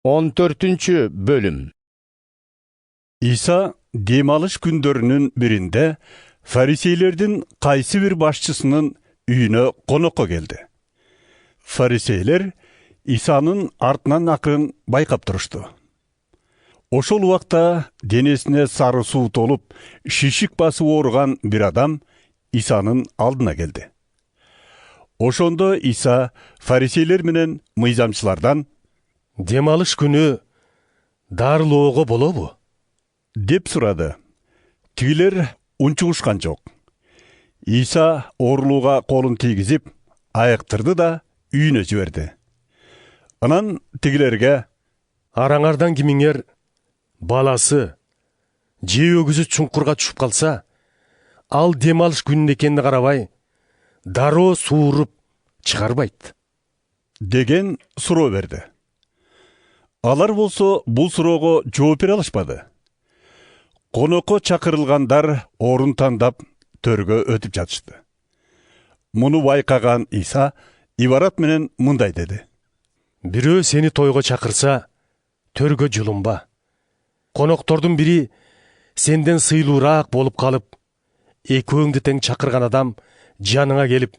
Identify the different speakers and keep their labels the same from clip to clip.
Speaker 1: 14. bölüm.
Speaker 2: İsa demalış gündörünün birinde Fariseylerden kaysi bir başçısının üyüne konukka geldi. Fariseyler İsa'nın artынан akırın baykap duruştu. Oşol uақта denesine sarı su tolup şişik bası oğurgan bir adam İsa'nın aldına geldi. Oşonda İsa Fariseyler menen mıyzamçılardan
Speaker 3: Demalış günü darılooga bolobу?
Speaker 2: Деп сұрады. Тигилер унчугушкан жок. İsa оорулууга колун тийгизип, айыктырды да үйүнө жиберди. Анан тигилерге:
Speaker 3: Араңардан кимиңер баласы же өгүзү чуңкурга түшүп калса, ал демалыш күнүнө экенине карабай, дароо сууруп чыгарбайт
Speaker 2: деген суроо берди. Алар болсо бул суроого жооп бере алышпады. Конокко чакырылгандар орун тандап төргө өтүп жатышты. Муну байкаган İsa ибарат менен мындай деди:
Speaker 3: Бирөө сени тойго чакырса, төргө жулунба. Коноктордун бири сенден сыйлуураак болуп калып, экөөңдү тең чакырган адам жаныңа келип,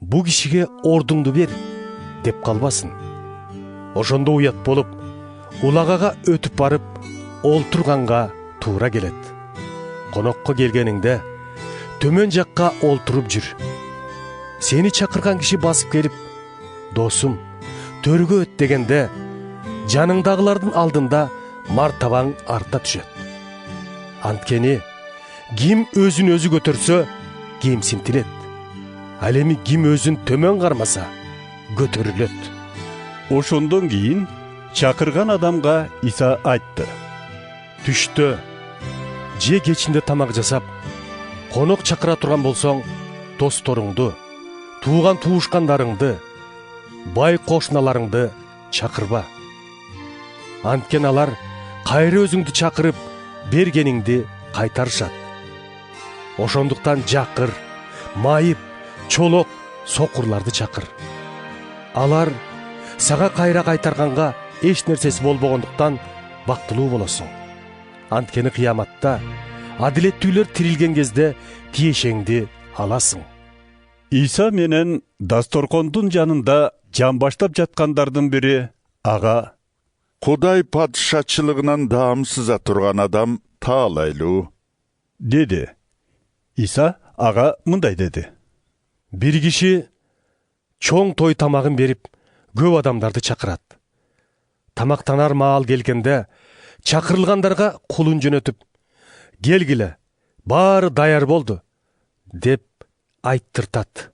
Speaker 3: бу кишиге ордуңду бер деп калбасын. Ошондо уят болуп, улагага өтүп барып, олтурганга туура келет. Конокко келгениңде төмөн жакка олтуруп жүр. Сени чакырган киши басып келип, досум, төргө өт дегенде, жаныңдагылардын алдында мартабаң арта түшөт. Анткени ким өзүн өзү көтөрсө, кемсинтилет. Ал эми ким өзүн төмөн кармаса, көтөрүлөт.
Speaker 2: Ошондон кийин чакырган адамга İsa айтты:
Speaker 3: Түштө же кечинде тамак жасап, конок чакыра турган болсоң, досторуңду, тууган туушкандарыңды, бай кошуналарыңды чакырба. Анткени алар кайра өзүңдү чакырып, бергениңди кайтарышат. Ошондуктан жакыр, майып, чолок, сокурларды чакыр. Алар сага кайра кайтарганга эч нерсеси болбогондуктан бактылуу болосуң. Анткени кыяматта адилеттүүлөр тирилген кезде тиешеңди аласың.
Speaker 2: İsa менен дасторкондун жанында жамбаштап жаткандардын бири ага:
Speaker 4: Кудай падышачылыгынан даамсыза турган адам таалайлуу
Speaker 2: деди. İsa ага мындай деди:
Speaker 3: Бир киши чоң той тамагын берип, көп адамдарды чакырат. Тамактанар маал келгенде, чакырылгандарга кулун жөнөтүп, келгиле, баары даяр болду деп айттыртат.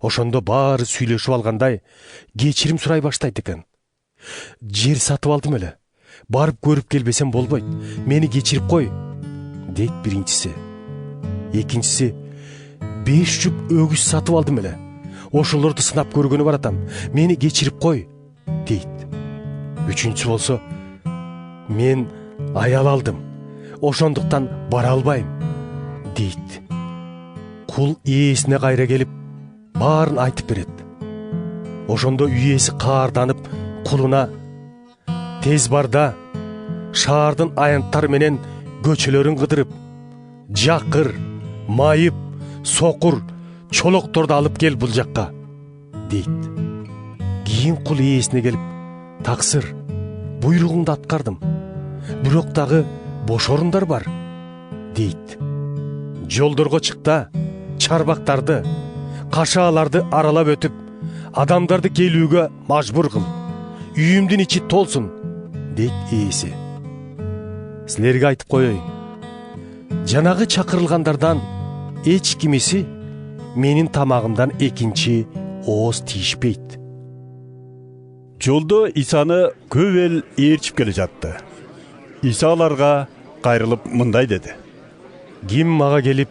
Speaker 3: Ошондо баары сүйлөшүп алгандай кечирим сурай баштайт экен. Жер сатып алдым эле, барып көрүп келбесем болбойт, мени кечирип кой дейт биринчиси. Экинчиси: 5 жүп өгүз сатып алдым эле, ошолорду сынап көргөнү баратам, мени кечирип кой дейт. Үчүнчүсү болсо: мен аял алдым, ошондуктан бара албайм дейт. Кул ээсине кайра келип, баарын айтып берет. Ошондо үй ээси каарданып, кулуна: тез бар да, шаардын аянттары менен көчөлөрүн кыдырып, жакыр, майып, сокур, чолокторду алып кел бул жакка дейт. Кийин кул ээсине келип: таксыр, буйругуңду аткардым, бирок дагы бош орундар бар дейт. Жолдорго чыкта, чарбактарды, кашааларды аралап өтүп, адамдарды келүүгө мажбур кыл, үйүмдүн ичи толсун дейт ээси. Силерге айтып коеюн, жанагы чакырылгандардан эч кимиси менин тамагымдан экинчи ооз тийишпейт.
Speaker 2: Жолдо İsa'ны көп эл ээрчип келе жатты. İsa аларга кайрылып мындай деди:
Speaker 3: Ким мага келип,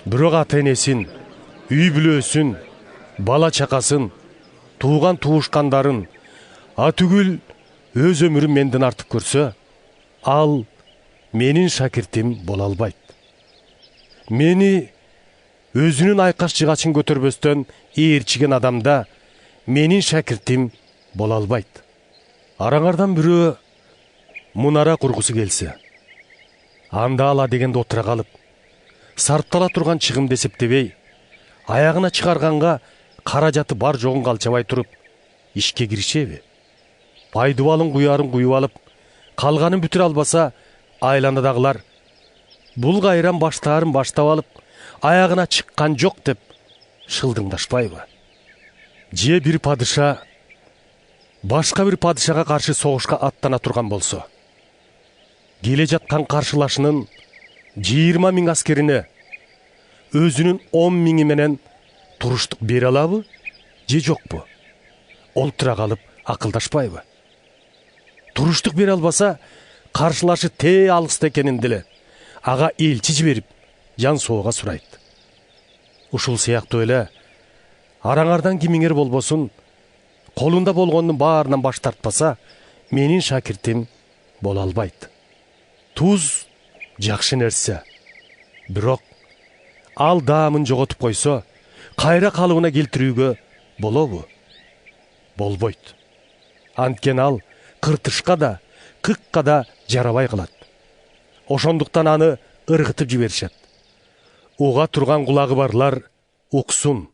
Speaker 3: бирок ата энесин, үй бүлөсүн, бала чакасын, тууган туушкандарын, түгүл өз өмүрүн менден артып көрсө, ал менин шакиртим боло албайт. Мени өзүнүн айкаш жыгачын көтөрбөстөн ээрчиген адамда менин шакиртим боло албайт. Араңардан бирөө мунара кургусу келсе, анда ала дегенде отура калып, сарптала турган чыгымды эсептебей, аягына чыгарганга каражаты бар жогун калчабай туруп, ишке киришеби? Пайдубалын куярын куюп алып, калганын бүтүрө албаса, айланадагылар бул кайран баштаарын баштап алып, аягына чыккан жок деп шылдыңдашпайбы? Же бир падыша башка бир падышага каршы согушка аттана турган болсо, келе жаткан каршылашынын 20 000 аскерине өзүнүн 10 000 менен туруштук бере алабы же жокпу? Олтура калып акылдашпайбы? Туруштук бере албаса, каршылашы тээ алыста экенин деле ага элчи жиберип жан соого сурайт. Ушул сыяктуу эле араңардан кимиңер болбосун, колунда болгондун баарынан баш тартпаса, менин шакиртим боло албайт. Туз жакшы нерсе, бирок ал даамын жоготуп койсо, кайра калыбына келтирүүгө болобу? Болбойт. Анткени ал кыртышка да, кыкка да жарабай калат. Ошондуктан аны ыргытып жиберишет. Уга турган кулагы барлар уксун.